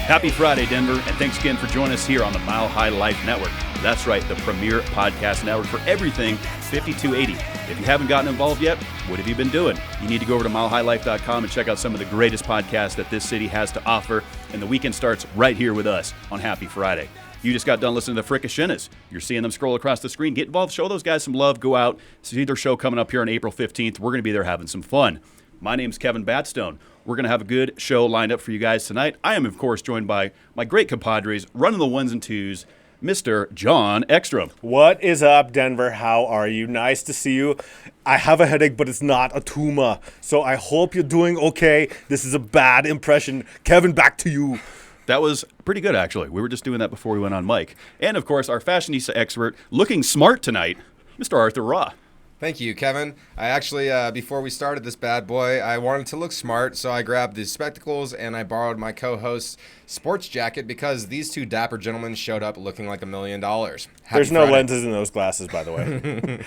Happy Friday, Denver, and thanks again for joining us here on the Mile High Life Network. That's right, the premier podcast network for everything 5280. If you haven't gotten involved yet, what have you been doing? You need to go over to milehighlife.com and check out some of the greatest podcasts that this city has to offer, and the weekend starts right here with us on Happy Friday. You just got done listening to the Fricashinas. You're seeing them scroll across the screen. Get involved, show those guys some love, go out, see their show coming up here on April 15th. We're going to be there having some fun. My name's Kevin Batstone. We're going to have a good show lined up for you guys tonight. I am, of course, joined by my great compadres, running the ones and twos, Mr. John Ekstrom. What is up, Denver? How are you? Nice to see you. I have a headache, but it's not a tumor. So I hope you're doing okay. This is a bad impression. Kevin, back to you. That was pretty good, actually. We were just doing that before we went on mic. And, of course, our fashionista expert, looking smart tonight, Mr. Arthur Raw. Thank you, Kevin. I actually, before we started this bad boy, I wanted to look smart, so I grabbed the spectacles and I borrowed my co-host's sports jacket because these two dapper gentlemen showed up looking like $1 million. There's no lenses in those glasses, by the way.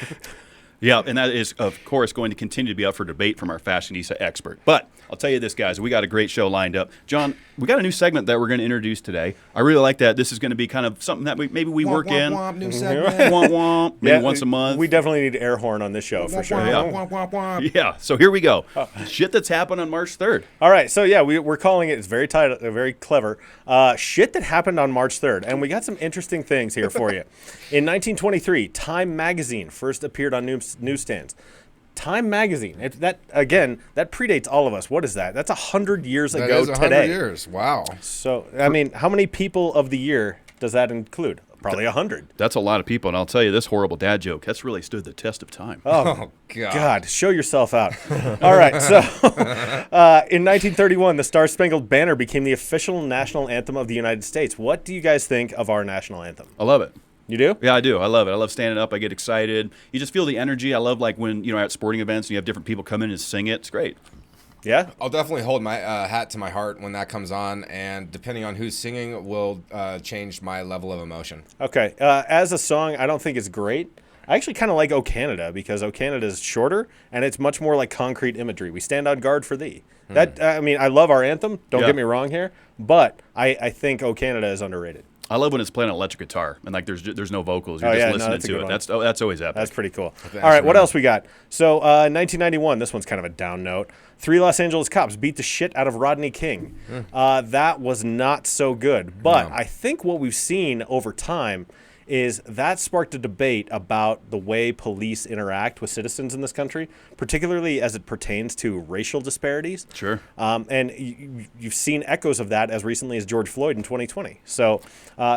Yeah, and that is, of course, going to continue to be up for debate from our fashionista expert. But I'll tell you this, guys, we got a great show lined up. John, we got a new segment that we're going to introduce today. I really like that. This is going to be kind of something that maybe we work in. New segment. Womp womp, maybe once a month. We definitely need air horn on this show for sure. Yeah, so here we go. Shit that's happened on March 3rd. All right, so yeah, we're calling it, it's very tight, very clever, shit that happened on March 3rd. And we got some interesting things here for you. In 1923, Time magazine first appeared on newsstands. Time magazine, that predates all of us. What is that? That's 100 years ago That is 100 today. years. Wow. So, I mean, how many people of the year does that include? Probably 100. That's a lot of people, and I'll tell you, this horrible dad joke, that's really stood the test of time. Oh, God. God, show yourself out. All right, so in 1931, the Star Spangled Banner became the official national anthem of the United States. What do you guys think of our national anthem? I love it. You do? Yeah, I do. I love it. I love standing up. I get excited. You just feel the energy. I love like when, at sporting events and you have different people come in and sing it. It's great. Yeah? I'll definitely hold my hat to my heart when that comes on, and depending on who's singing will change my level of emotion. Okay. As a song, I don't think it's great. I actually kind of like O Canada because O Canada is shorter and it's much more like concrete imagery. We stand on guard for thee. That I mean, I love our anthem. Don't get me wrong here, but I think O Canada is underrated. I love when it's playing an electric guitar and like there's no vocals. You're just listening to it. That's always epic. That's pretty cool. All right, what else we got? So 1991, this one's kind of a down note. 3 Los Angeles cops beat the shit out of Rodney King. That was not so good. But I think what we've seen over time is that sparked a debate about the way police interact with citizens in this country, particularly as it pertains to racial disparities. Sure. And you've seen echoes of that as recently as George Floyd in 2020. So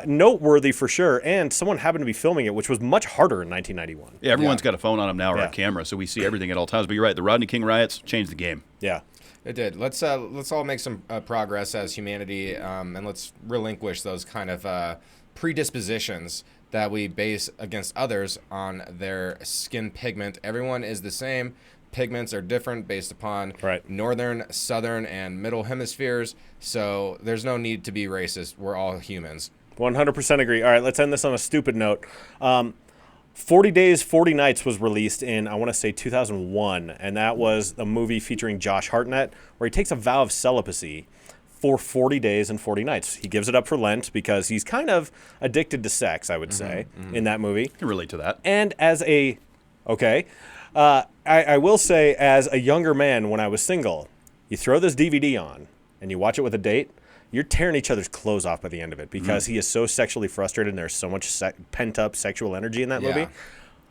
noteworthy for sure. And someone happened to be filming it, which was much harder in 1991. Yeah, everyone's got a phone on them now or a camera, so we see everything at all times. But you're right, the Rodney King riots changed the game. Yeah. It did. Let's all make some progress as humanity, and let's relinquish those kind of predispositions that we base against others on their skin pigment. Everyone is the same. Pigments are different based upon northern, southern, and middle hemispheres. So there's no need to be racist. We're all humans. 100% agree. All right, let's end this on a stupid note. 40 Days, 40 Nights was released in, I want to say, 2001. And that was a movie featuring Josh Hartnett where he takes a vow of celibacy for 40 days and 40 nights. He gives it up for Lent because he's kind of addicted to sex, I would say, in that movie. I can relate to that. And as I will say, as a younger man when I was single, you throw this DVD on and you watch it with a date, you're tearing each other's clothes off by the end of it because he is so sexually frustrated and there's so much pent-up sexual energy in that movie.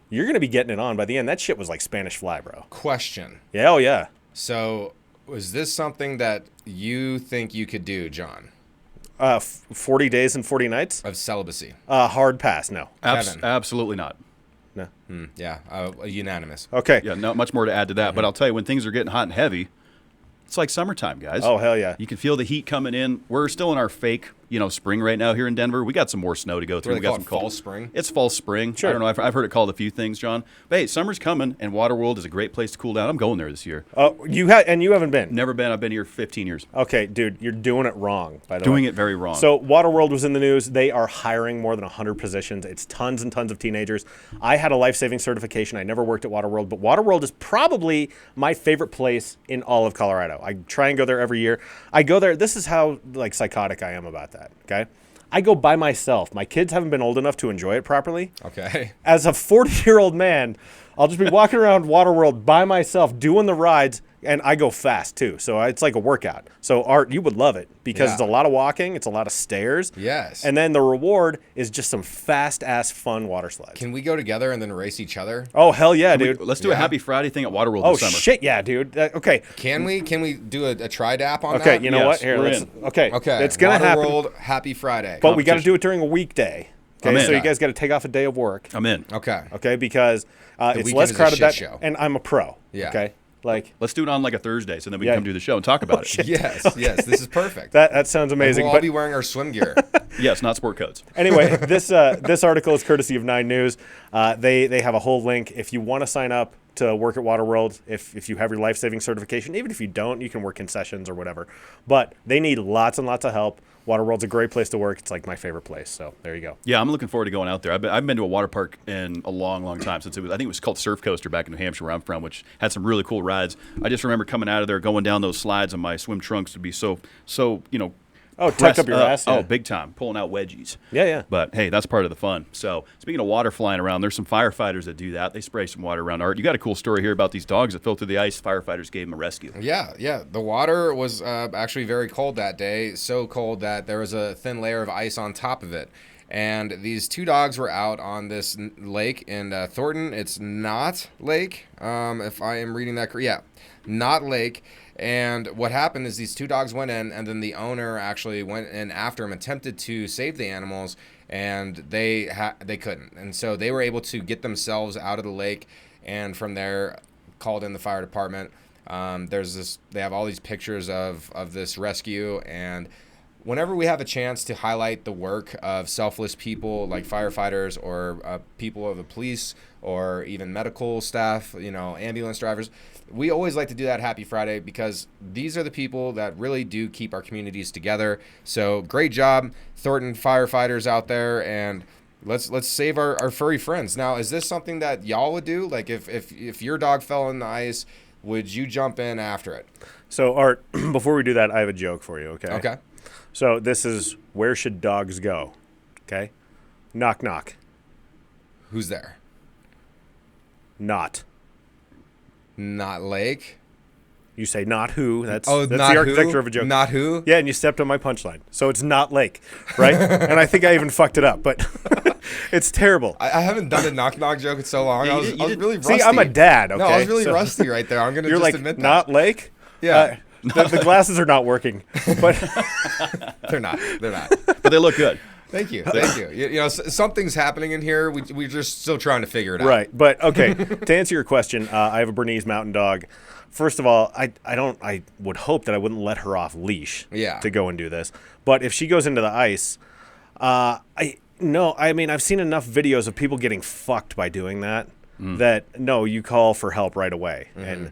You're going to be getting it on by the end. That shit was like Spanish Fly, bro. Question. Yeah, oh yeah. So was this something that you think you could do, John? 40 days and 40 nights? Of celibacy. Hard pass, no. Absolutely not. No. Unanimous. Okay. Yeah, not much more to add to that. But I'll tell you, when things are getting hot and heavy, it's like summertime, guys. Oh, hell yeah. You can feel the heat coming in. We're still in our fake spring right now here in Denver. We got some more snow to go through. What do they We got call some it, fall cold spring? It's fall spring. Sure. I don't know. I've heard it called a few things, John. But hey, summer's coming, and Waterworld is a great place to cool down. I'm going there this year. Oh, you haven't been. Never been. I've been here 15 years. Okay, dude, you're doing it wrong. By the way, Doing it very wrong. So Waterworld was in the news. They are hiring more than 100 positions. It's tons and tons of teenagers. I had a life-saving certification. I never worked at Waterworld, but Waterworld is probably my favorite place in all of Colorado. I try and go there every year. I go there. This is how like psychotic I am about that. Okay. I go by myself. My kids haven't been old enough to enjoy it properly. Okay. As a 40-year-old man, I'll just be walking around Waterworld by myself doing the rides, and I go fast too. So it's like a workout. So Art, you would love it because Yeah. it's a lot of walking, it's a lot of stairs. Yes. And then the reward is just some fast-ass fun water slides. Can we go together and then race each other? Oh, hell yeah, dude. Let's do a Happy Friday thing at Waterworld Oh, this summer. shit, yeah, dude. Okay. Can we do a tri-dap on that? Okay, you know Yes, what? Here, we're let's. in. Okay. Okay. It's going to happen. Waterworld, Happy Friday. But we got to competition. do it during a weekday. I'm Okay, in. so you guys got to take off a day of work. I'm in. Okay. Okay, because it's weekend less is a crowded. shit show. And I'm a pro. Yeah. Okay, like Let's do it on like a Thursday, so then we Yeah. can come do the show and talk about it. shit. Yes, yes, this is perfect. that sounds amazing. We'll all But be wearing our swim gear. Yes, not sport coats. anyway, this article is courtesy of 9 News. They have a whole link if you want to sign up to work at Waterworld. If you have your life-saving certification, even if you don't, you can work concessions or whatever. But they need lots and lots of help. Waterworld's a great place to work. It's like my favorite place. So there you go. Yeah, I'm looking forward to going out there. I've been to a water park in a long, long time since I think it was called Surf Coaster back in New Hampshire where I'm from, which had some really cool rides. I just remember coming out of there, going down those slides, and my swim trunks would be so Oh, tuck pressed up your ass. Yeah. Oh, big time, pulling out wedgies. Yeah, yeah. But hey, that's part of the fun. So speaking of water flying around, there's some firefighters that do that. They spray some water around. Art, you got a cool story here about these dogs that fell through the ice. Firefighters gave them a rescue. Yeah. The water was actually very cold that day, so cold that there was a thin layer of ice on top of it. And these 2 dogs were out on this lake in Thornton. It's not Lake, if I am reading that correctly. Yeah, not Lake. And what happened is these 2 dogs went in, and then the owner actually went in after them, attempted to save the animals, and they couldn't. And so they were able to get themselves out of the lake, and from there called in the fire department. They have all these pictures of this rescue, and whenever we have a chance to highlight the work of selfless people like firefighters or people of the police or even medical staff, ambulance drivers, we always like to do that Happy Friday because these are the people that really do keep our communities together. So great job, Thornton firefighters out there, and let's save our furry friends. Now, is this something that y'all would do? Like if your dog fell in the ice, would you jump in after it? So Art, before we do that, I have a joke for you. Okay. Okay. So this is where should dogs go? Okay. Knock knock. Who's there? Not. Not Lake. You say not who. That's not the architecture who? of a joke. Not who? Yeah, and you stepped on my punchline. So it's not Lake, right? And I think I even fucked it up, but it's terrible. I haven't done a knock knock joke in so long. Yeah, I was really rusty. See, I'm a dad, okay? No, I was really So rusty right there. I'm gonna You're just like, admit that. not Lake? Yeah. The glasses are not working, but They're not. But they look good. Thank you. Something's happening in here. We're just still trying to figure it out. right. But okay, to answer your question, I have a Bernese Mountain Dog. First of all, I would hope that I wouldn't let her off leash to go and do this. But if she goes into the ice, I've seen enough videos of people getting fucked by doing that. That no, you call for help right away. And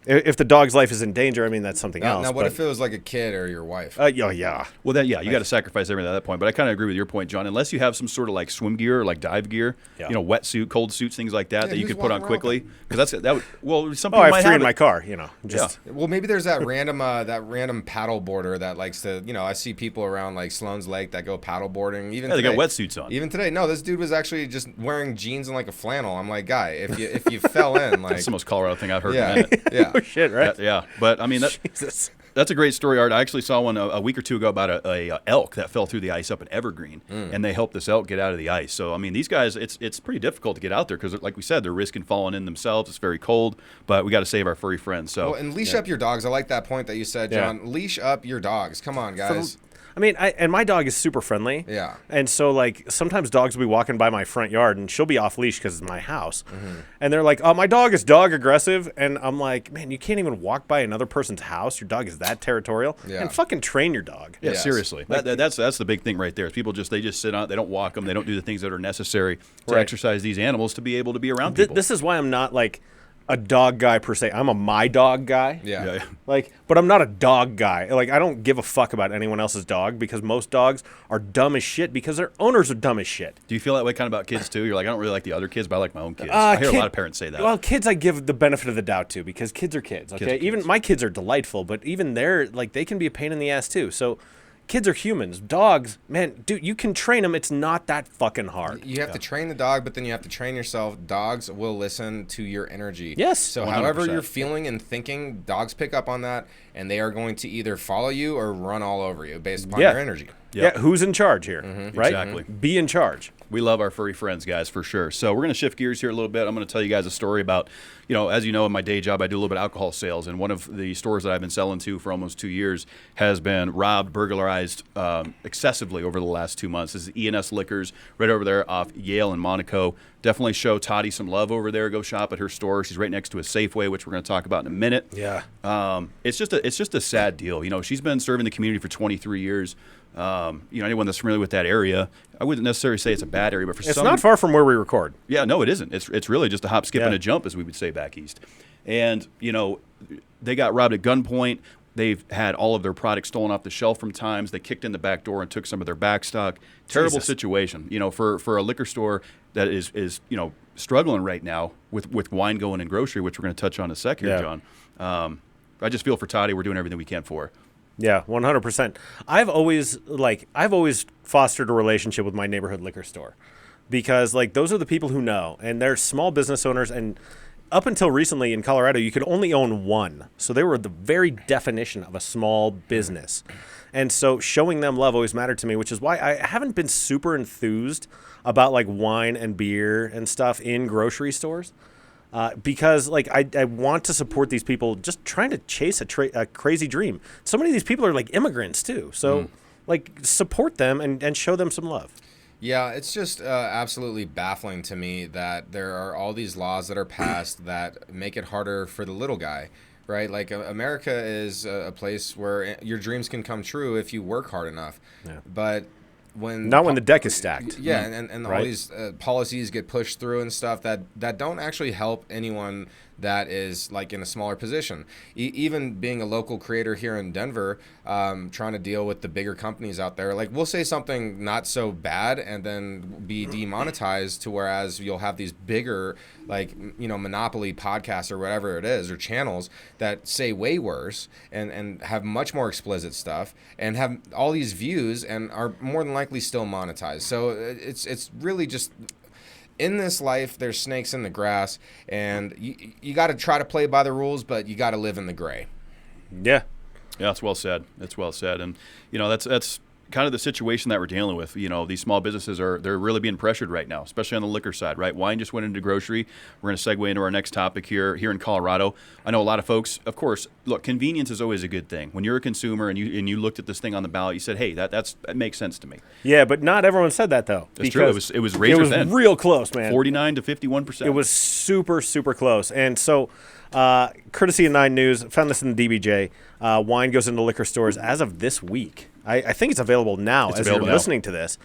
if the dog's life is in danger, that's something else. Now, what if it was like a kid or your wife? Yeah. Well, you got to sacrifice everything at that point. But I kind of agree with your point, John. Unless you have some sort of like swim gear or like dive gear, wetsuit, cold suits, things like that that you who's could put on walking around quickly. Because some people I have might 3 have in it. my car. Just Well, maybe there's that random paddle boarder that likes to. I see people around like Sloan's Lake that go paddle boarding. Even they got today. wetsuits on. Even today, no, this dude was actually just wearing jeans and like a flannel. I'm like, guy, if you fell in, like That's the most Colorado thing I've heard yeah, in a minute. yeah. shit, right? Yeah, but Jesus. that's a great story, Art. I actually saw one a week or two ago about a elk that fell through the ice up in Evergreen, and they helped this elk get out of the ice. So, these guys, it's pretty difficult to get out there because, like we said, they're risking falling in themselves. It's very cold, but we got to save our furry friends. So, Well, and leash up your dogs. I like that point that you said, John. Leash up your dogs. Come on, guys. I mean, and my dog is super friendly. Yeah. And so, like, sometimes dogs will be walking by my front yard, and she'll be off leash because it's my house. And they're like, "Oh, my dog is dog aggressive," and I'm like, "Man, you can't even walk by another person's house. Your dog is that territorial." Yeah. And fucking train your dog. Yeah, Yes. seriously. That's the big thing right there. Is people just sit on, they don't walk them, they don't do the things that are necessary to Right. exercise these animals to be able to be around people. This is why I'm not like a dog guy per se. I'm a my dog guy. Yeah. Like, but I'm not a dog guy. Like, I don't give a fuck about anyone else's dog because most dogs are dumb as shit because their owners are dumb as shit. Do you feel that way kind of about kids too? You're like, I don't really like the other kids, but I like my own kids. I hear a lot of parents say that. Well, kids I give the benefit of the doubt to because kids are kids. Okay, Kids are kids. even my kids are delightful, but even they're like they can be a pain in the ass too. So. Kids are humans. Dogs, man, dude, you can train them. It's not that fucking hard. You have to train the dog, but then you have to train yourself. Dogs will listen to your energy. Yes, So 100%. however you're feeling and thinking, dogs pick up on that, and they are going to either follow you or run all over you based upon Yeah. your energy. Yep. Yeah, who's in charge here? Right? Exactly. Be in charge. We love our furry friends, guys, for sure. So we're going to shift gears here a little bit. I'm going to tell you guys a story about, as you know, in my day job, I do a little bit of alcohol sales. And one of the stores that I've been selling to for almost 2 years has been robbed, burglarized excessively over the last 2 months. This is E&S Liquors right over there off Yale and Monaco. Definitely show Toddy some love over there. Go shop at her store. She's right next to a Safeway, which we're going to talk about in a minute. Yeah. It's just a sad deal. She's been serving the community for 23 years. Anyone that's familiar with that area, I wouldn't necessarily say it's a bad area, but for It's some, not far from where we record. yeah, no, it isn't. It's really just a hop, skip, and Yeah. a jump, as we would say back east. And they got robbed at gunpoint. They've had all of their products stolen off the shelf from times. They kicked in the back door and took some of their back stock. Terrible Jesus. situation. For a liquor store that is struggling right now with wine going in grocery, which we're going to touch on in a sec here, Yeah. John. I just feel for Toddy. We're doing everything we can for her. Yeah, 100%. I've always fostered a relationship with my neighborhood liquor store because those are the people who know, and they're small business owners. And up until recently in Colorado, you could only own one, so they were the very definition of a small business. And so showing them love always mattered to me, which is why I haven't been super enthused about wine and beer and stuff in grocery stores. Because I want to support these people just trying to chase a crazy dream. So many of these people are immigrants too. So support them and show them some love. Yeah, it's just absolutely baffling to me that there are all these laws that are passed that make it harder for the little guy, right? America is a place where your dreams can come true if you work hard enough. Yeah. But when the deck is stacked. Yeah, and all Right? these policies get pushed through and stuff that don't actually help anyone that is in a smaller position. Even being a local creator here in Denver, trying to deal with the bigger companies out there, we'll say something not so bad and then be demonetized, to whereas you'll have these bigger monopoly podcasts or whatever it is, or channels that say way worse and have much more explicit stuff and have all these views and are more than likely still monetized. So it's really just, in this life, there's snakes in the grass, and you got to try to play by the rules, but you got to live in the gray. Yeah. Yeah, that's well said. That's well said. And, that's kind of the situation that we're dealing with. These small businesses they're really being pressured right now, especially on the liquor side, right? Wine just went into grocery. We're going to segue into our next topic here in Colorado. I know a lot of folks, of course, look, convenience is always a good thing. When you're a consumer and you looked at this thing on the ballot, you said, hey, that makes sense to me. Yeah, but not everyone said that though. That's true. It was razor thin. Real close, man. 49 to 51%. It was super, super close. And so, courtesy of 9 News, found this in the DBJ. Wine goes into liquor stores as of this week. I think it's available now as you're listening to this.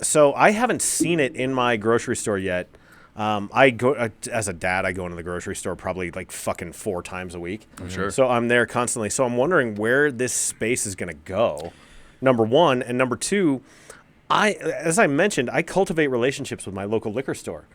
So I haven't seen it in my grocery store yet. I go as a dad. I go into the grocery store probably fucking 4 times a week. I'm sure. So I'm there constantly. So I'm wondering where this space is going to go. Number one, and number two, as I mentioned, I cultivate relationships with my local liquor store.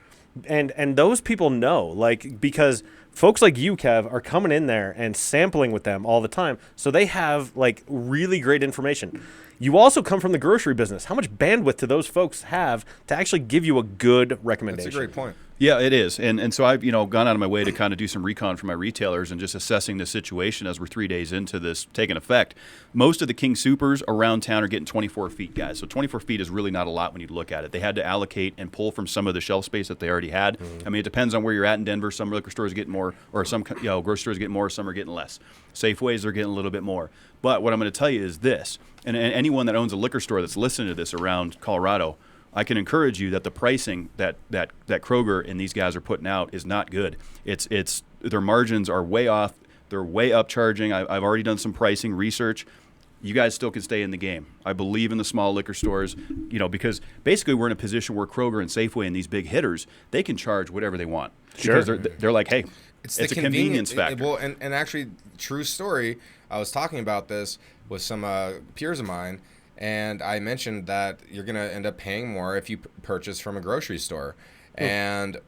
And those people know, because folks like you, Kev, are coming in there and sampling with them all the time. So they have, really great information. You also come from the grocery business. How much bandwidth do those folks have to actually give you a good recommendation? That's a great point. Yeah, it is. And so I've, gone out of my way to kind of do some recon for my retailers and just assessing the situation as we're 3 days into this taking effect. Most of the King Supers around town are getting 24 feet, guys. So 24 feet is really not a lot when you look at it. They had to allocate and pull from some of the shelf space that they already had. I mean, it depends on where you're at in Denver. Some liquor stores get more, or some grocery stores get more, some are getting less. Safeways are getting a little bit more. But what I'm going to tell you is this, and anyone that owns a liquor store that's listening to this around Colorado, I can encourage you that the pricing that Kroger and these guys are putting out is not good. It's their margins are way off. They're way upcharging. I've already done some pricing research. You guys still can stay in the game. I believe in the small liquor stores, because basically we're in a position where Kroger and Safeway and these big hitters, they can charge whatever they want. Sure. Because they're like, hey, it's a convenience factor. Well, and actually, true story, I was talking about this with some peers of mine, and I mentioned that you're going to end up paying more if you purchase from a grocery store. And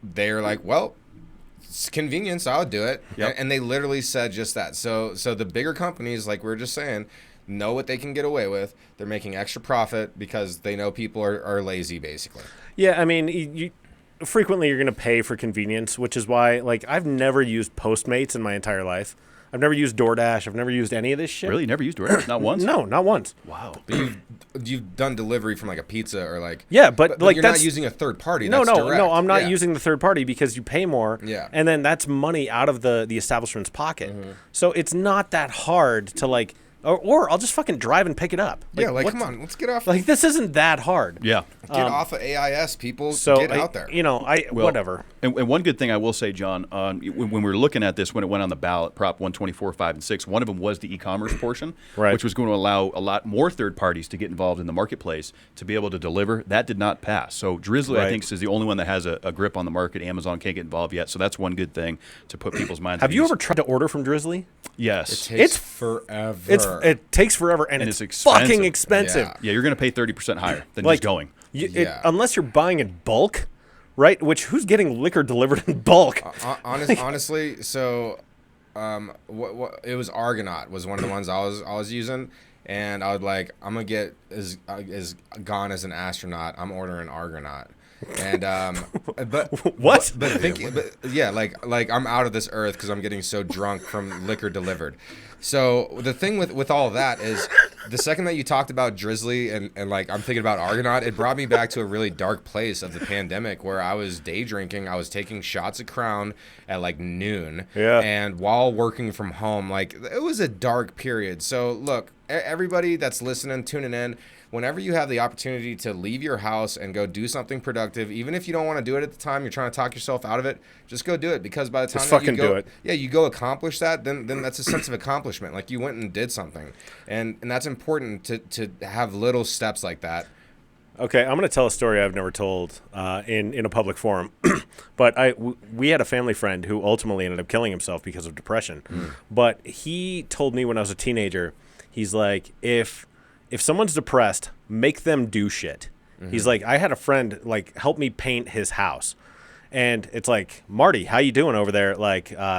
they're like, well, it's convenience, I'll do it. Yep. And they literally said just that. So the bigger companies, like we were just saying, know what they can get away with. They're making extra profit because they know people are lazy, basically. Yeah, I mean, frequently you're going to pay for convenience, which is why, I've never used Postmates in my entire life. I've never used DoorDash. I've never used any of this shit. Really? You never used DoorDash? Not once? No, not once. Wow. But you've done delivery from a pizza or Yeah, but you're that's not using a third party. No, That's no, direct. no. I'm not Yeah. using the third party because you pay more. Yeah. And then that's money out of the establishment's pocket. So it's not that hard to or I'll just fucking drive and pick it up. Come on, let's get off. This isn't that hard. Yeah. Get off of AIS, people. So Get out there. Whatever. And one good thing I will say, John, when we were looking at this, when it went on the ballot, Prop 124, 5, and 6, one of them was the e-commerce portion, Right. which was going to allow a lot more third parties to get involved in the marketplace to be able to deliver. That did not pass. So Drizzly, I Right. think, is the only one that has a grip on the market. Amazon can't get involved yet. So that's one good thing to put people's minds Have at you ease. ever tried to order from Drizzly? Yes. It takes forever. It takes forever and it's expensive. fucking expensive. Yeah. Yeah, you're going to pay 30% higher than Like, just going. Yeah. Unless you're buying in bulk, right? Which who's getting liquor delivered in bulk? Honestly, so what it was Argonaut was one of the ones I was using, and I was like, I'm gonna get as gone as an astronaut. I'm ordering Argonaut. And but What? But yeah, like I'm out of this earth because I'm getting so drunk from liquor delivered. So the thing with all of that is the second that you talked about Drizzly and I'm thinking about Argonaut, it brought me back to a really dark place of the pandemic where I was day drinking. I was taking shots of Crown at noon. Yeah. And while working from home, it was a dark period. So look, everybody that's listening, tuning in, whenever you have the opportunity to leave your house and go do something productive, even if you don't want to do it at the time, you're trying to talk yourself out of it, just go do it. Because by the time Just that fucking you go, do it. yeah, you go accomplish that, then that's a sense of accomplishment. Like you went and did something, and that's important to have little steps like that. Okay, I'm going to tell a story I've never told in a public forum. But we had a family friend who ultimately ended up killing himself because of depression. But he told me when I was a teenager, he's like, if someone's depressed, make them do shit. He's like, I had a friend help me paint his house. And it's like, Marty, how you doing over there?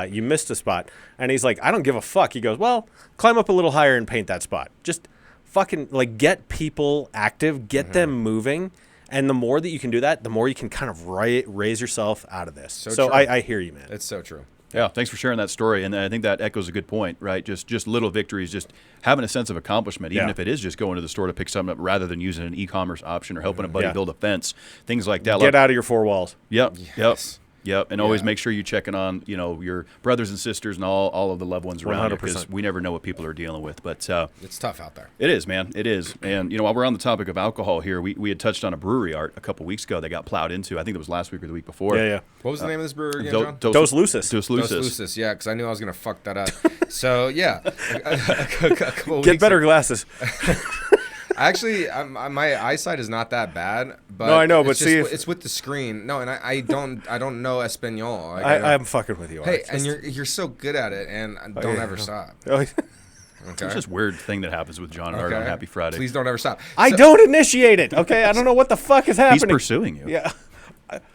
You missed a spot. And he's like, I don't give a fuck. He goes, well, climb up a little higher and paint that spot. Just fucking get people active, get them moving. And the more that you can do that, the more you can kind of raise yourself out of this. So I hear you, man. It's so true. Yeah, thanks for sharing that story, and I think that echoes a good point, right? Just little victories, just having a sense of accomplishment, even if it is just going to the store to pick something up rather than using an e-commerce option or helping a buddy build a fence, things like that. Get out of your four walls. Yep, Yes. Yep, and always make sure you're checking on your brothers and sisters and all of the loved ones around you, because we never know what people are dealing with. But it's tough out there. It is, man. It is. And while we're on the topic of alcohol here, we had touched on a brewery art a couple weeks ago that got plowed into. I think it was last week or the week before. Yeah. What was the name of this brewery again, John? Dos Luces. Dos Dos Luces. Luces, yeah, because I knew I was going to fuck that up. So, yeah. a couple Get weeks better glasses. Actually, my eyesight is not that bad, but No, I know, but it's see it's with the screen. No, and I don't know Espanol. I'm fucking with you. Hey, Art. and you're so good at it, and don't ever stop. Oh, Okay. It's just a weird thing that happens with John and Art on Happy Friday. Please don't ever stop. I don't initiate it. Okay, I don't know what the fuck is happening. He's pursuing you. Yeah.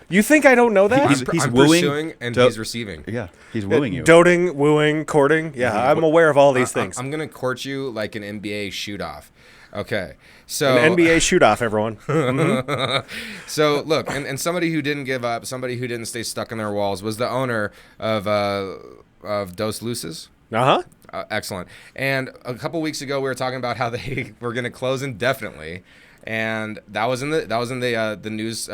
You think I don't know that? He's I'm wooing pursuing and to- he's receiving. Yeah, he's wooing you. Doting, wooing, courting. Yeah, I'm aware of all these things. I'm gonna court you like an NBA shoot off. Okay. So An NBA shoot-off, everyone. So look, and somebody who didn't give up, somebody who didn't stay stuck in their walls was the owner of Dos Luces. Uh-huh. Excellent. And a couple weeks ago, we were talking about how they were going to close indefinitely, and that was in the news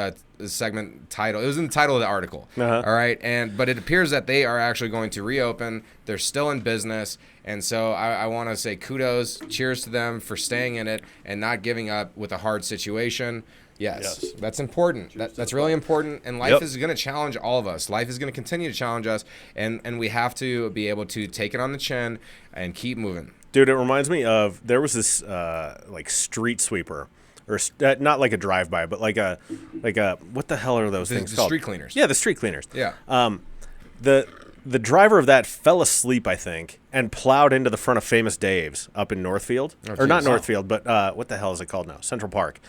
segment title. It was in the title of the article. Uh-huh. All right, but it appears that they are actually going to reopen. They're still in business, and so I want to say kudos, cheers to them for staying in it and not giving up with a hard situation. Yes, that's important. That's really important, and life is going to challenge all of us. Life is going to continue to challenge us, and we have to be able to take it on the chin and keep moving. Dude, it reminds me of, there was this like street sweeper, or not like a drive-by, but like a what the hell are those things called? Street cleaners. Yeah, the street cleaners. Yeah. The driver of that fell asleep, I think, and plowed into the front of Famous Dave's up in Northfield. Or not Northfield, but what the hell is it called now? Central Park.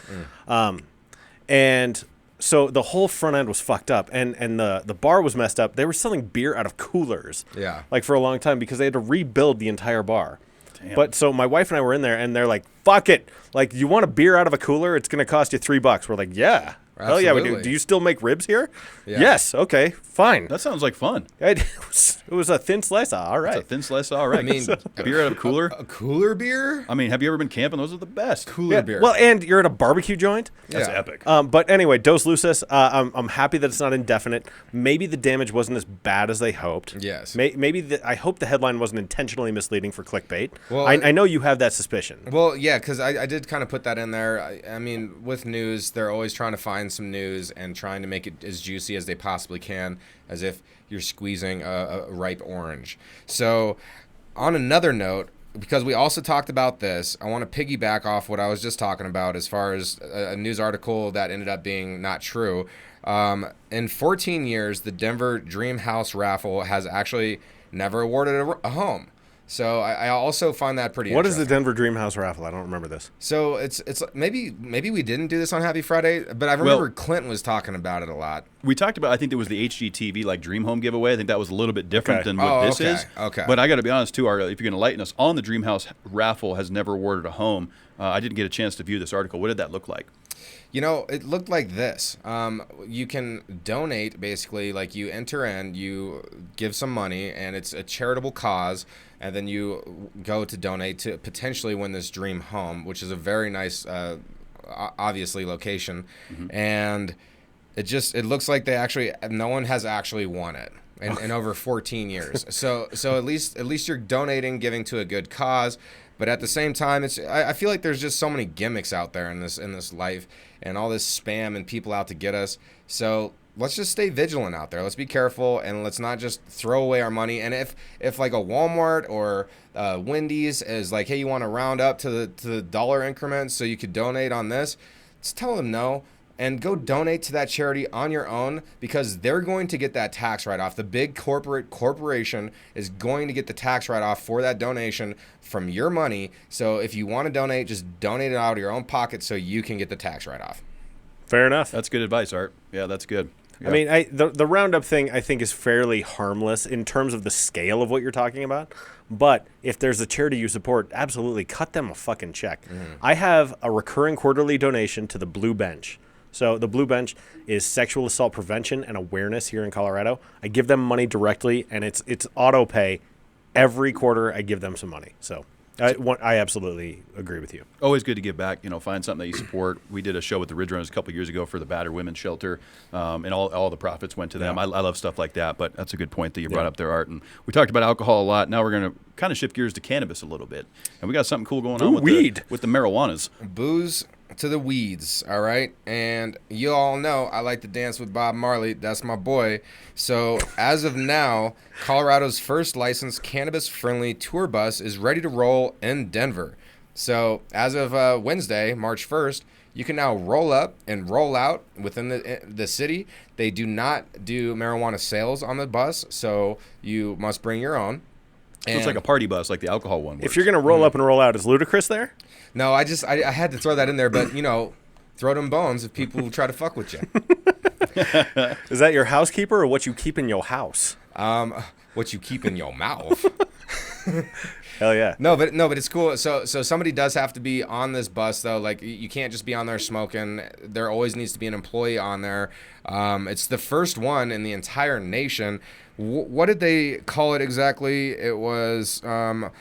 And so the whole front end was fucked up, and the bar was messed up. They were selling beer out of coolers, like for a long time, because they had to rebuild the entire bar. Damn. But so my wife and I were in there, and they're like, "Fuck it! Like, you want a beer out of a cooler? It's gonna cost you $3." We're like, "Yeah." Hell yeah, we do. Do you still make ribs here? Yeah. Yes. Okay. Fine. That sounds like fun. It was a thin slice. All right. It's a thin slice. All right. I mean, beer out of a cooler. A cooler beer? I mean, have you ever been camping? Those are the best. Cooler beer. Well, and you're at a barbecue joint. That's epic. But anyway, Dos Luces. I'm happy that it's not indefinite. Maybe the damage wasn't as bad as they hoped. Yes. Maybe I hope the headline wasn't intentionally misleading for clickbait. Well, I know you have that suspicion. Well, yeah, because I did kind of put that in there. I mean, with news, they're always trying to find some news and trying to make it as juicy as they possibly can, as if you're squeezing a ripe orange. So on another note, because we also talked about this, I want to piggyback off what I was just talking about as far as a news article that ended up being not true. In 14 years, the Denver Dream House raffle has actually never awarded a home. So I also find that pretty What is interesting. the Denver Dream House raffle? I don't remember this. So it's maybe we didn't do this on Happy Friday, but I remember Clinton was talking about it a lot. We talked about, I think there was the HGTV like Dream Home giveaway. I think that was a little bit different than what this is. Okay. But I got to be honest too, if you're going to lighten us on the Dream House raffle has never awarded a home. I didn't get a chance to view this article. What did that look like? You know, it looked like this. You can donate, basically, like you enter in, you give some money, and it's a charitable cause, and then you go to donate to potentially win this dream home, which is a very nice, obviously, location. Mm-hmm. And it looks like no one has actually won it in over 14 years. So at least you're donating, giving to a good cause. But at the same time, I feel like there's just so many gimmicks out there in this life, and all this spam and people out to get us. So let's just stay vigilant out there. Let's be careful, and let's not just throw away our money. And if like a Walmart or Wendy's is like, hey, you want to round up to the dollar increments so you could donate on this, just tell them no. And go donate to that charity on your own, because they're going to get that tax write-off. The big corporation is going to get the tax write-off for that donation from your money. So if you want to donate, just donate it out of your own pocket so you can get the tax write-off. Fair enough. That's good advice, Art. Yeah, that's good. Yeah. I mean, the roundup thing, I think, is fairly harmless in terms of the scale of what you're talking about. But if there's a charity you support, absolutely cut them a fucking check. Mm-hmm. I have a recurring quarterly donation to the Blue Bench. So the Blue Bench is sexual assault prevention and awareness here in Colorado. I give them money directly, and it's auto pay. Every quarter, I give them some money. So I absolutely agree with you. Always good to give back. Find something that you support. We did a show with the Ridge Runners a couple of years ago for the battered women's shelter, and all the profits went to them. Yeah. I love stuff like that, but that's a good point that you brought up there, Art. And we talked about alcohol a lot. Now we're going to kind of shift gears to cannabis a little bit, and we got something cool going on with the marijuanas. Booze to the weeds, all right? And you all know I like to dance with Bob Marley. That's my boy. So as of now, Colorado's first licensed cannabis-friendly tour bus is ready to roll in Denver. So as of Wednesday, March 1st, you can now roll up and roll out within the city. They do not do marijuana sales on the bus, so you must bring your own. So it's like a party bus, like the alcohol one works. If you're going to roll up and roll out, is Ludacris there? No, I had to throw that in there, but, throw them bones if people try to fuck with you. Is that your housekeeper or what you keep in your house? What you keep in your mouth. Hell yeah. No, but it's cool. So somebody does have to be on this bus though. Like you can't just be on there smoking. There always needs to be an employee on there. It's the first one in the entire nation. What did they call it exactly? It was mobile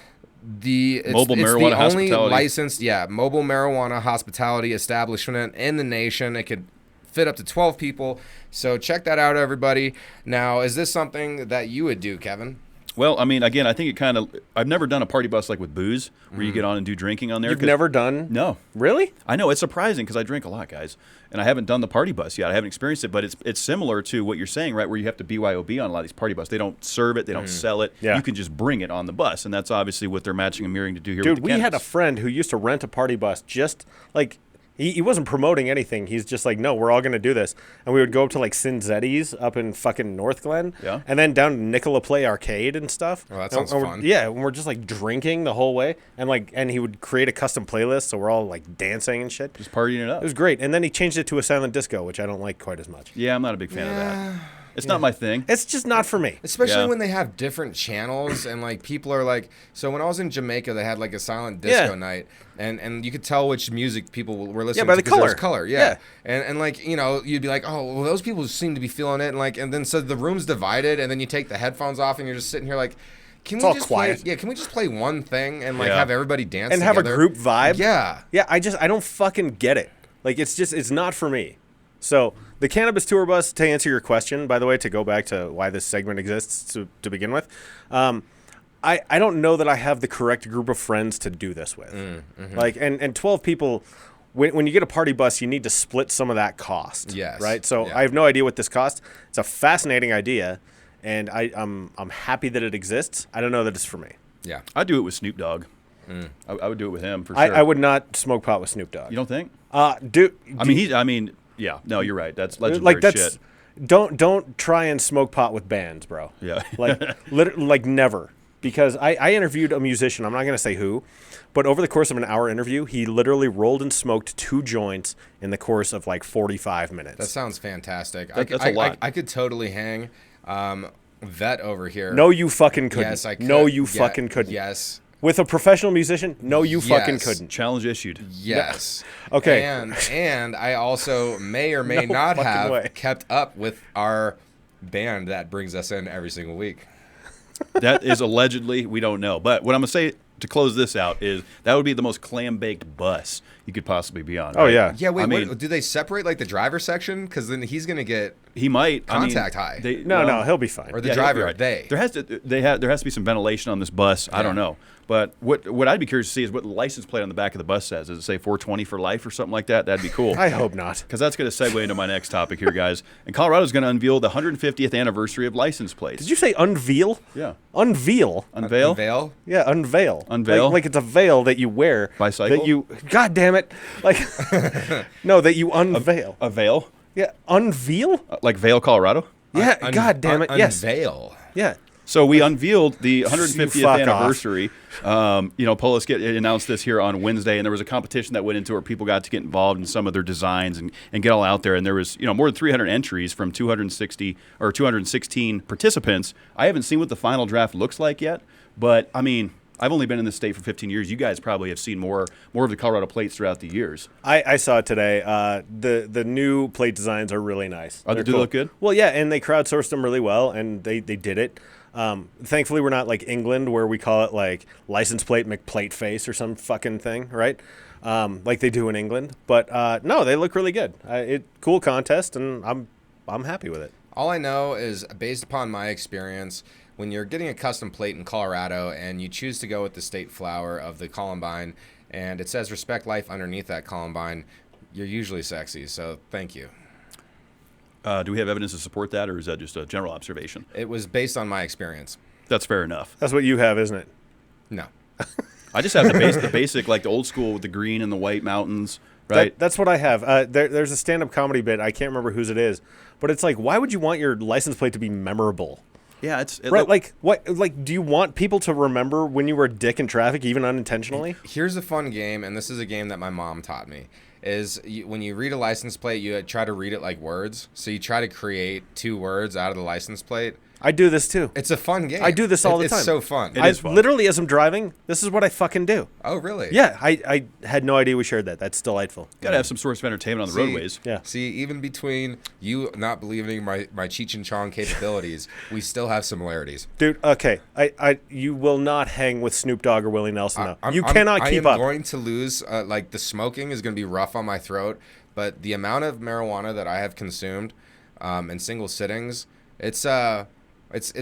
marijuana only hospitality. licensed, mobile marijuana hospitality establishment in the nation. It could fit up to 12 people. So check that out, everybody. Now, is this something that you would do, Kevin? Well, I mean, again, I think I've never done a party bus like with booze where you get on and do drinking on there. You've never done? No. Really? I know. It's surprising because I drink a lot, guys. And I haven't done the party bus yet. I haven't experienced it, but it's similar to what you're saying, right, where you have to BYOB on a lot of these party bus. They don't serve it. They don't sell it. Yeah. You can just bring it on the bus, and that's obviously what they're matching and mirroring to do here Dude, with the we had a Cannabis. friend who used to rent a party bus just like he wasn't promoting anything. He's just like, no, we're all going to do this. And we would go up to like Cinzetti's up in fucking North Glen. Yeah. And then down to Nicola Play Arcade and stuff. Oh, that sounds and fun. Yeah. And we're just like drinking the whole way. And he would create a custom playlist. So we're all like dancing and shit. Just partying it up. It was great. And then he changed it to a silent disco, which I don't like quite as much. Yeah, I'm not a big fan of that. It's not my thing. It's just not for me. Especially Yeah. when they have different channels and like people are like, so when I was in Jamaica, they had like a silent disco Yeah. night and you could tell which music people were listening by to the 'cause there was color. color. Yeah. Yeah. And like, you know, you'd be like, oh, well, those people seem to be feeling it. And then so the room's divided and then you take the headphones off and you're just sitting here like, can all we just quiet. play? Yeah, can we just play one thing and like Yeah. have everybody dance And have a together? group vibe. Yeah. Yeah, I don't fucking get it. Like, it's not for me. So, the Cannabis Tour Bus, to answer your question, by the way, to go back to why this segment exists to begin with, I don't know that I have the correct group of friends to do this with. Like, and 12 people, when you get a party bus, you need to split some of that cost. Yes. Right? So, Yeah. I have no idea what this costs. It's a fascinating idea, and I'm happy that it exists. I don't know that it's for me. Yeah. I'd do it with Snoop Dogg. I would do it with him for sure. I would not smoke pot with Snoop Dogg. You don't think? Dude, Yeah. No, you're right. That's legendary like that's shit. don't try and smoke pot with bands, bro. Yeah. like never, because I interviewed a musician, I'm not going to say who, but over the course of an hour interview, he literally rolled and smoked 2 joints in the course of like 45 minutes. That sounds fantastic. That's a lot. I could totally hang Vet over here. No, you fucking couldn't. Yes, I could. No, you Yeah, fucking couldn't. Yes. With a professional musician, no, you fucking Yes. couldn't. Challenge issued. Yes. Okay. And I also may or may No not fucking have way. kept up with our band that brings us in every single week. That is allegedly, we don't know. But what I'm going to say to close this out is that would be the most clam-baked bus you could possibly be on. Oh, right? yeah. Yeah, wait, I mean, do they separate like the driver section? Because then he's going to get, he might. Contact high. No, he'll be fine. or the Yeah, driver, you're right. they. There has to be some ventilation on this bus. I don't know. But what I'd be curious to see is what the license plate on the back of the bus says. Does it say 420 for life or something like that? That'd be cool. I hope not. Because that's going to segue into my next topic here, guys. And Colorado's going to unveil the 150th anniversary of license plates. Did you say unveil? Yeah. Unveil? Unveil? Unveil? Yeah, unveil. Unveil? Like it's a veil that you wear. Bicycle? That you. God damn it! Like, no, that you unveil. A veil? Yeah, unveil. Like Vail, Colorado? Yeah, God damn it! Yes. Unveil. Yeah. So we unveiled the You 150th fuck anniversary. Polis announced this here on Wednesday, and there was a competition that went into it where people got to get involved in some of their designs and get all out there. And there was more than 300 entries from 216 participants. I haven't seen what the final draft looks like yet, but I mean, I've only been in this state for 15 years. You guys probably have seen more of the Colorado plates throughout the years. I saw it today. The new plate designs are really nice. Oh, They're do they look good? Well, yeah, and they crowdsourced them really well, and they did it. Thankfully, we're not like England where we call it like license plate McPlate face or some fucking thing, right? Like they do in England. But no, they look really good. Cool contest, and I'm happy with it. All I know is, based upon my experience, when you're getting a custom plate in Colorado and you choose to go with the state flower of the columbine and it says respect life underneath that columbine, you're usually sexy. So thank you. Do we have evidence to support that, or is that just a general observation? It was based on my experience. That's fair enough. That's what you have, isn't it? No. I just have the basic, like the old school with the green and the white mountains, right? That's what I have. There's a stand-up comedy bit. I can't remember whose it is, but it's like, why would you want your license plate to be memorable? Yeah, Right, like what? Like, do you want people to remember when you were a dick in traffic, even unintentionally? Here's a fun game, and this is a game that my mom taught me. When you read a license plate, you try to read it like words. So you try to create 2 words out of the license plate. I do this too. It's a fun game. I do this all the time. It's so fun. It is fun. Literally, as I'm driving, this is what I fucking do. Oh, really? Yeah, I had no idea we shared that. That's delightful. Got to have some source of entertainment on the roadways. Yeah. See, even between you not believing my Cheech and Chong capabilities, we still have similarities. Dude, okay. You will not hang with Snoop Dogg or Willie Nelson, though. You cannot keep I up. am going to lose, like, the smoking is going to be rough on my throat, but the amount of marijuana that I have consumed in single sittings, it's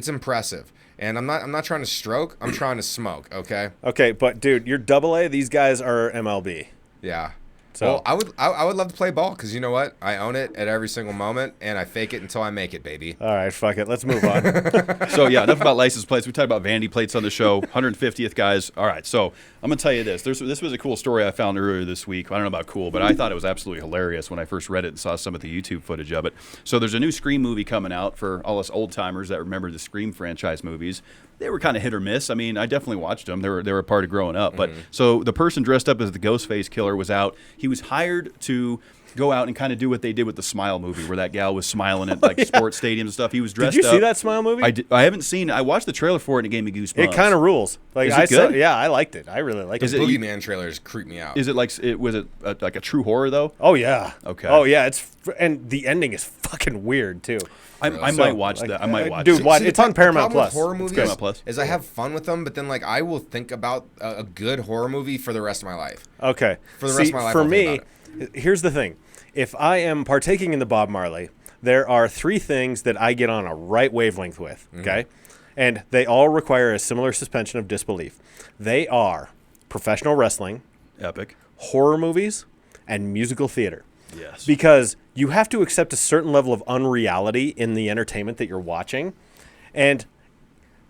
impressive. And I'm not trying to stroke, I'm trying to smoke, okay? Okay, but dude, you're AA. These guys are MLB. Yeah. So Well, I would love to play ball because you know what? I own it at every single moment, and I fake it until I make it, baby. all right, fuck it. Let's move on. So yeah, enough about license plates. We talked about vanity plates on the show. 150th guys. All right, so I'm gonna tell you this. This was a cool story I found earlier this week. I don't know about cool, but I thought it was absolutely hilarious when I first read it and saw some of the YouTube footage of it. So there's a new Scream movie coming out for all us old timers that remember the Scream franchise movies. They were kind of hit or miss. I mean, I definitely watched them. They were a part of growing up. But so the person dressed up as the Ghostface killer was out. He was hired to go out and kind of do what they did with the Smile movie, where that gal was smiling at like sports stadiums and stuff. He was dressed up. Did you see that Smile movie? I haven't seen it. I watched the trailer for it and it gave me goosebumps. It kind of rules. Like Is it good? Yeah, I liked it. I really liked Is it. it- Boogeyman trailers creep me out. Is it like was it like a true horror though? Oh yeah. Okay. Oh yeah. And the ending is fucking weird too. I So, might watch like, that. I might watch dude, it. what? See, It's on Paramount the problem Plus. with horror It's movies Paramount Plus. is I have fun with them, but then like I will think about a good horror movie for the rest of my life. Okay. For the rest of my life, For I'll me, think here's the thing. If I am partaking in the Bob Marley, there are 3 things that I get on a right wavelength with, okay? And they all require a similar suspension of disbelief. They are professional wrestling, Epic. horror movies, and musical theater. Yes. Because you have to accept a certain level of unreality in the entertainment that you're watching. And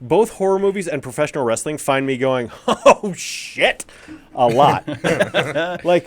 both horror movies and professional wrestling find me going, oh shit, a lot.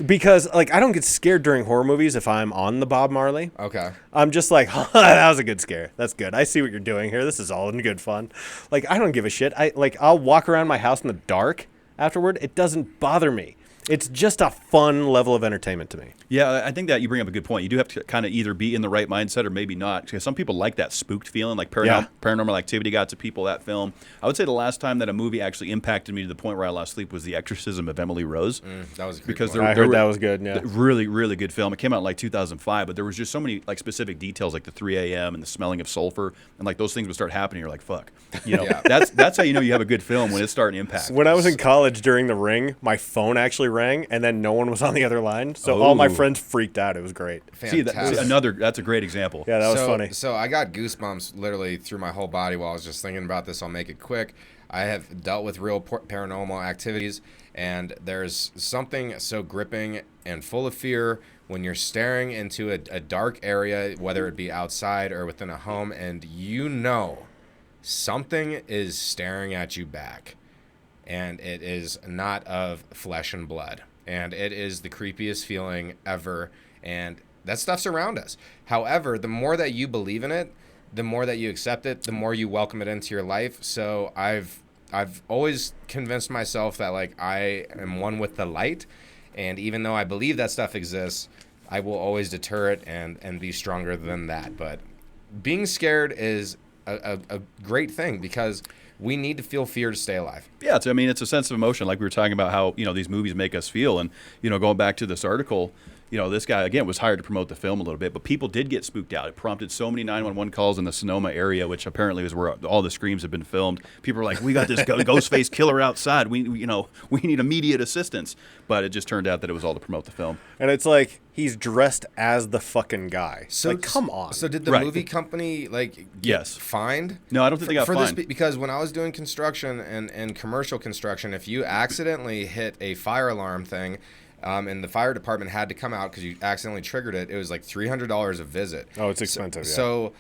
because I don't get scared during horror movies if I'm on the Bob Marley. Okay. I'm just like, that was a good scare. That's good. I see what you're doing here. This is all in good fun. Like, I don't give a shit. I'll walk around my house in the dark afterward. It doesn't bother me. It's just a fun level of entertainment to me. Yeah, I think that you bring up a good point. You do have to kind of either be in the right mindset or maybe not. Because some people like that spooked feeling, like Paranormal Activity got to people, that film. I would say the last time that a movie actually impacted me to the point where I lost sleep was The Exorcism of Emily Rose. That was a Because one. I heard that was good, yeah. Really, really good film. It came out in like 2005, but there was just so many like specific details, like the 3 a.m. and the smelling of sulfur, and like those things would start happening. You're like, fuck, you know, that's how you know you have a good film, when it's starting to impact. When I was in college during The Ring, my phone actually rang, and then no one was on the other line. So all my friends freaked out. It was great. Fantastic. That's a great example. Yeah, that was funny. So I got goosebumps literally through my whole body while I was just thinking about this. I'll make it quick. I have dealt with real paranormal activities, and there's something so gripping and full of fear when you're staring into a dark area, whether it be outside or within a home, and you know something is staring at you back, and it is not of flesh and blood, and it is the creepiest feeling ever, and that stuff's around us. However, the more that you believe in it, the more that you accept it, the more you welcome it into your life. So I've always convinced myself that like I am one with the light, and even though I believe that stuff exists, I will always deter it and be stronger than that. But being scared is a great thing because we need to feel fear to stay alive. Yeah, it's a sense of emotion, like we were talking about how, these movies make us feel. And, going back to this article, this guy, again, was hired to promote the film a little bit, but people did get spooked out. It prompted so many 911 calls in the Sonoma area, which apparently is where all the screams have been filmed. People are like, we got this Ghostface killer outside. We need immediate assistance. But it just turned out that it was all to promote the film. And it's like, he's dressed as the fucking guy. So come on. So did the movie company get fined? No, I don't think they got fined. This, because when I was doing construction and commercial construction, if you accidentally hit a fire alarm thing, and the fire department had to come out because you accidentally triggered it, it was like $300 a visit. Oh, it's expensive. So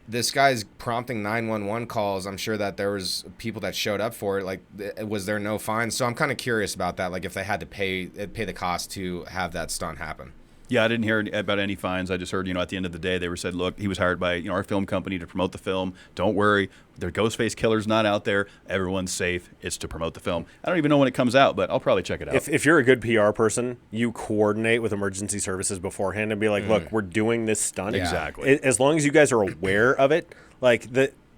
this guy's prompting 911 calls. I'm sure that there was people that showed up for it. Like, was there no fine? So I'm kind of curious about that. Like, if they had to pay the cost to have that stunt happen. Yeah, I didn't hear about any fines. I just heard, at the end of the day, they were said, look, he was hired by, our film company to promote the film. Don't worry, their Ghostface killer's not out there. Everyone's safe. It's to promote the film. I don't even know when it comes out, but I'll probably check it out. If you're a good PR person, you coordinate with emergency services beforehand and be like, look, we're doing this stunt. Exactly. As long as you guys are aware of it, like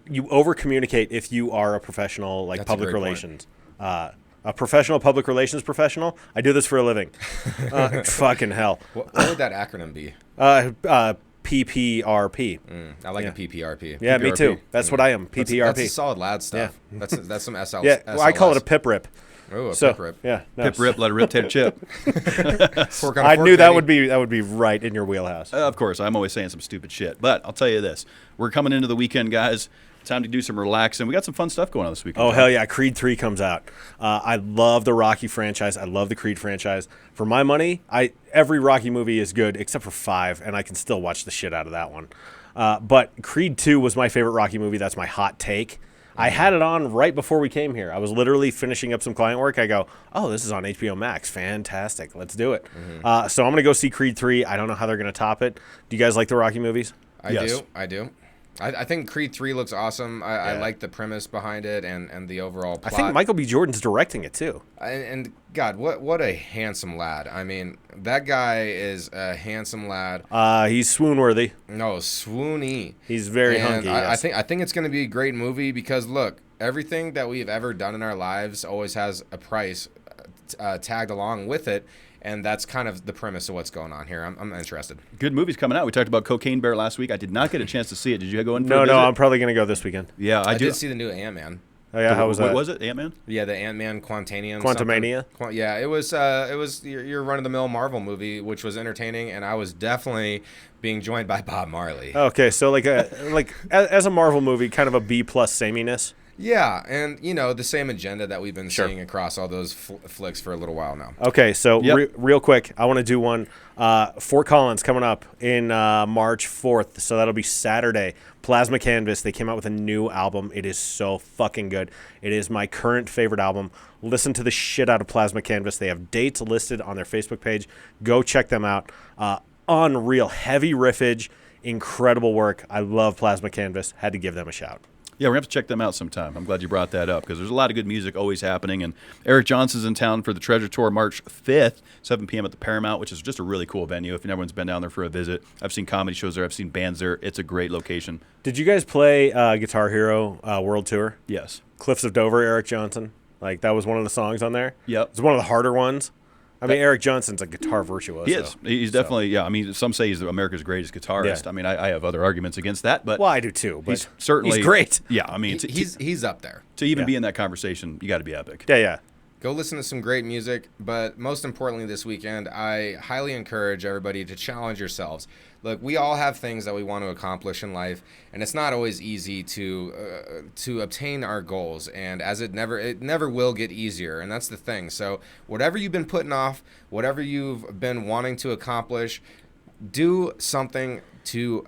you over communicate if you are a professional That's a public great point. relations. A professional public relations professional. I do this for a living. Fucking hell. What would that acronym be? PPRP. I like the PPRP. Yeah, me too. That's what I am. PPRP. That's solid lad stuff. Yeah. That's some SL. Yeah, well, I call it a pip rip. Oh, a So pip rip. yeah, no. Pip rip, let it rip, take a chip. Fork on a I fork, knew that baby. would be right in your wheelhouse. Of course, I'm always saying some stupid shit. But I'll tell you this. We're coming into the weekend, guys. Time to do some relaxing. We got some fun stuff going on this weekend. Oh, hell yeah. Creed 3 comes out. I love the Rocky franchise. I love the Creed franchise. For my money, every Rocky movie is good except for 5, and I can still watch the shit out of that one. But Creed 2 was my favorite Rocky movie. That's my hot take. I had it on right before we came here. I was literally finishing up some client work. I go, oh, this is on HBO Max. Fantastic. Let's do it. So I'm going to go see Creed 3. I don't know how they're going to top it. Do you guys like the Rocky movies? I do. I think Creed 3 looks awesome. I like the premise behind it and the overall plot. I think Michael B. Jordan's directing it, too. And God, what a handsome lad. I mean, that guy is a handsome lad. He's swoon-worthy. No, swoony. He's very And hunky, yes. I think it's going to be a great movie because, look, everything that we've ever done in our lives always has a price tagged along with it. And that's kind of the premise of what's going on here. I'm interested. Good movies coming out. We talked about Cocaine Bear last week. I did not get a chance to see it. Did you go in for a No, visit? I'm probably going to go this weekend. Yeah, I did see the new Ant-Man. Oh, yeah, how was that? What was it, Ant-Man? Yeah, the Ant-Man Quantumania. Quantumania? Yeah, it was your run-of-the-mill Marvel movie, which was entertaining, and I was definitely being joined by Bob Marley. Okay, so as a Marvel movie, kind of a B+ sameness. Yeah, and the same agenda that we've been Sure. seeing across all those flicks for a little while now. Okay, so Yep. real quick, I want to do one. Fort Collins coming up in March 4th, so that'll be Saturday. Plasma Canvas, they came out with a new album. It is so fucking good. It is my current favorite album. Listen to the shit out of Plasma Canvas. They have dates listed on their Facebook page. Go check them out. Unreal, heavy riffage, incredible work. I love Plasma Canvas. Had to give them a shout. Yeah, we're going to have to check them out sometime. I'm glad you brought that up because there's a lot of good music always happening. And Eric Johnson's in town for the Treasure Tour March 5th, 7 p.m. at the Paramount, which is just a really cool venue. If everyone's been down there for a visit, I've seen comedy shows there. I've seen bands there. It's a great location. Did you guys play Guitar Hero World Tour? Yes. Cliffs of Dover, Eric Johnson. That was one of the songs on there. Yep. It's one of the harder ones. I mean, Eric Johnson's a guitar virtuoso. He is. He's definitely, yeah. I mean, some say he's America's greatest guitarist. Yeah. I mean, I have other arguments against that, but Well, I do too, but he's certainly he's great. Yeah, I mean, He's up there. to even Yeah. be in that conversation, you got to be epic. Yeah. Go listen to some great music, but most importantly this weekend, I highly encourage everybody to challenge yourselves. Look, we all have things that we want to accomplish in life, and it's not always easy to obtain our goals, and as it never will get easier, and that's the thing. So whatever you've been putting off, whatever you've been wanting to accomplish, do something to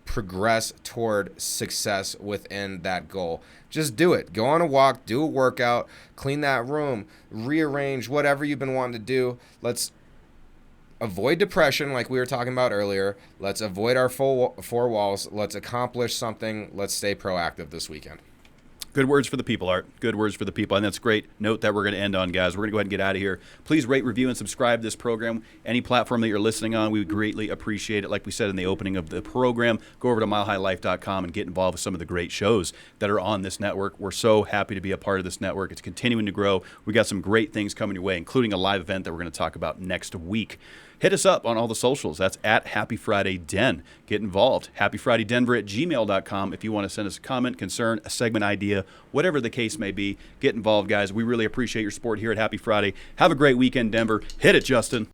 progress toward success within that goal. Just do it. Go on a walk, do a workout, clean that room, rearrange whatever you've been wanting to do. Let's avoid depression like we were talking about earlier. Let's avoid our four walls. Let's accomplish something. Let's stay proactive this weekend. Good words for the people, Art. Good words for the people. And that's a great note that we're going to end on, guys. We're going to go ahead and get out of here. Please rate, review, and subscribe to this program. Any platform that you're listening on, we would greatly appreciate it. Like we said in the opening of the program, go over to milehighlife.com and get involved with some of the great shows that are on this network. We're so happy to be a part of this network. It's continuing to grow. We got some great things coming your way, including a live event that we're going to talk about next week. Hit us up on all the socials. That's at Happy Friday Den. Get involved. HappyFridayDenver@gmail.com. If you want to send us a comment, concern, a segment idea, whatever the case may be, get involved, guys. We really appreciate your support here at Happy Friday. Have a great weekend, Denver. Hit it, Justin.